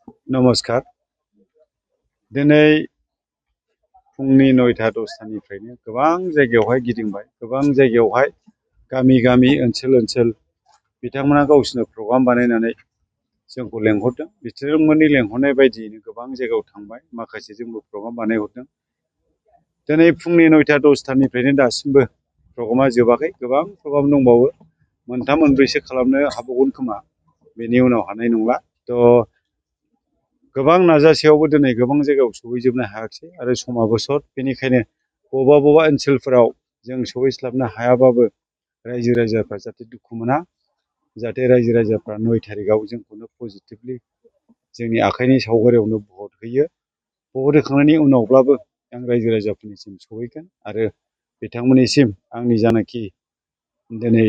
नमस्कार दिनै फुंनि 9:10 गोबां जायगायावहाय गिदिंबाय गोबां जायगायावहाय गामि ओनसोल बिथांमोना गावसोरनो प्रग्राम बानायनानै जोंखौ लेंहरदों बिथांमोननि लेंहरनाय बायदियैनो गोबां जायगायाव थांबाय माखासे जोंबो प्रग्राम बानायहरदों दिनै फुंनि 9:10 दासिमबो प्रग्रामा जोबाखै गोबां प्रग्राम दंबावो मोनथाम मोनब्रैसो खालामनो हाबावगोन खोमा बेनि उनाव हानाय नंला गोबां नाजासेयावबो दिनै गोबां जायगायाव सहैजोबनो हायाखै आरो समाबो सर्ट बेनिखायनो बबेबा ओनसोलफोराव जों सहैस्लाबनो हायाबाबो रायजो राजाफ्रा जाहाथे दुखु मोना जाहाथे रायजो राजाफ्रा 9 तारिखआव जोंखौनो पजिटिभलि जोंनि आखाइनि सावगारियावनो भट होयो भट होखांनायनि उनावब्लाबो आं रायजो राजाफोरनिसिम सहैगोन आरो बिथांमोननिसिम आंनि जानाखि दिनै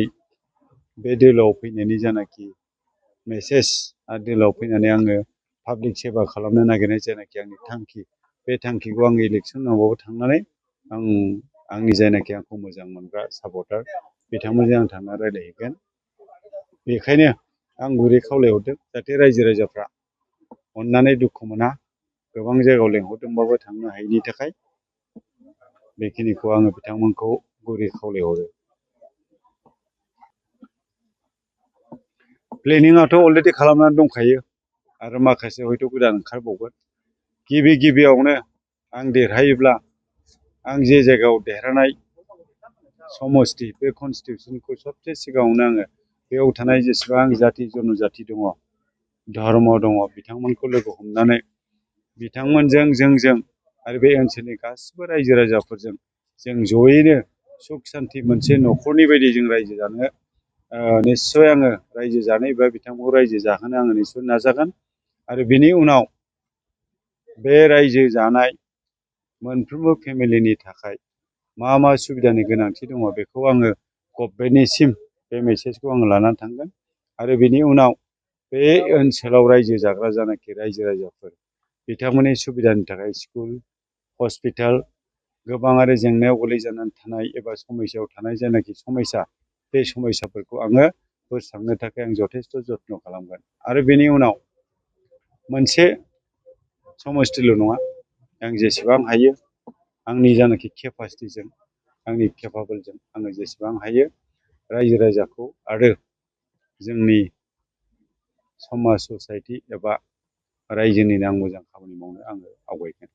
बे दोलोआव फैनायनि जानाखि मेसेज आरो दोलोआव फैनानै आङो पाब्लिक सेवा खालामनो नागिरनाय जायनाखि आंनि थांखि बे थांखिखौ आं इलेक्सन उनावबाबो थांनानै आंनि जायनाखि आंखौ मोजां मोनग्रा सापर्टार बिथांमोनजों आं थांना रायज्लायहैगोन बेखायनो आं गुरै खावलायहरदों जाहाथे रायजो राजाफ्रा अननानै दुखु मोना गोबां जायगायाव लेंहरदोंबाबो थांनो हायैनि थाखाय बेखिनिखौ आङो बिथांमोनखौ गुरै खावलायहरो प्लेनिंआथ' अलरेडि खालामनानै दंखायो आरो माखासे हयथ' गोदान ओंखारबावगोन गिबियावनो आं देरहायोब्ला आं जे जायगायाव देरहानाय समस्ति बे कनस्टिटिउसनखौ सबसे सिगाङावनो आङो बेयाव थानाय जेसेबां जाथि जनजाति दङ धर्म दङ बिथांमोनखौ लोगो हमनानै बिथांमोनजों जोंजों आरो बे ओनसोलनि गासिबो रायजो राजाफोरजों जों जयैनो सुख सान्ति मोनसे न'खरनि बायदि जों रायजो जानो निस्सय आङो रायजो जानाय एबा बिथांमोनखौ रायजो जाहोनो आङो निस्सय नाजागोन आरो बिनि उनाव बे रायजो जानाय मोनफ्रोमबो फेमिलिनि थाखाय मा सुबिदानि गोनांथि दङ बेखौ आङो गभर्नमेन्टनिसिम बे मेसेजखौ आङो लानानै थांगोन आरो बिनि उनाव बे ओनसोलाव रायजो जाग्रा जानाखि रायजो राजाफोर बिथांमोननि सुबिदानि थाखाय स्कुल हस्पिटाल गोबां आरो जेंनायाव गोलैजानानै थानाय एबा समस्यायाव थानाय जायनाखि समस्या बे समस्याफोरखौ आङो फोसाबनो थाखाय आं जथेस्थ' जत्न खालामगोन आरो बेनि उनाव मोनसे समस्तिल' नङा आं जेसेबां हायो आंनि जानाखि केपासिटिजों आंनि केपाबोलजों आङो जेसेबां हायो रायजो राजाखौ आरो जोंनि समाज ससाइटि एबा रायजोनिनो आं मोजां खामानि मावनो आङो आवगायगोन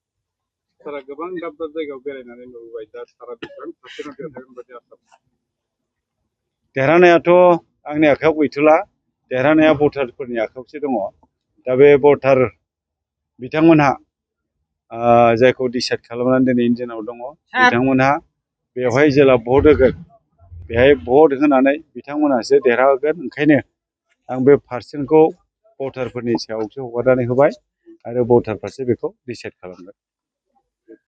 सारा गोबां दाब जायगायाव बेरायनानै नुबोबाय दा सारा बेसेबां थाबथानानै देरहागोन बायदि आसा देरहानायाथ' आंनि आखायाव गैथ'ला देरहानाया भटारफोरनि आखायावसो दङ दा बे भटार बिथांमोनहा जायखौ डिसाइड खालामनानै दिनैनि दिनाव दङ बिथांमोनहा बेवहाय जेला भट होगोन बेहाय भट होनानै बिथांमोनहासो देरहागोन ओंखायनो आं बे पार्सेन्टखौ भटारफोरनि सायावसो हगारनानै होबाय आरो भटारफ्रासो बेखौ डिसाइड खालामगोन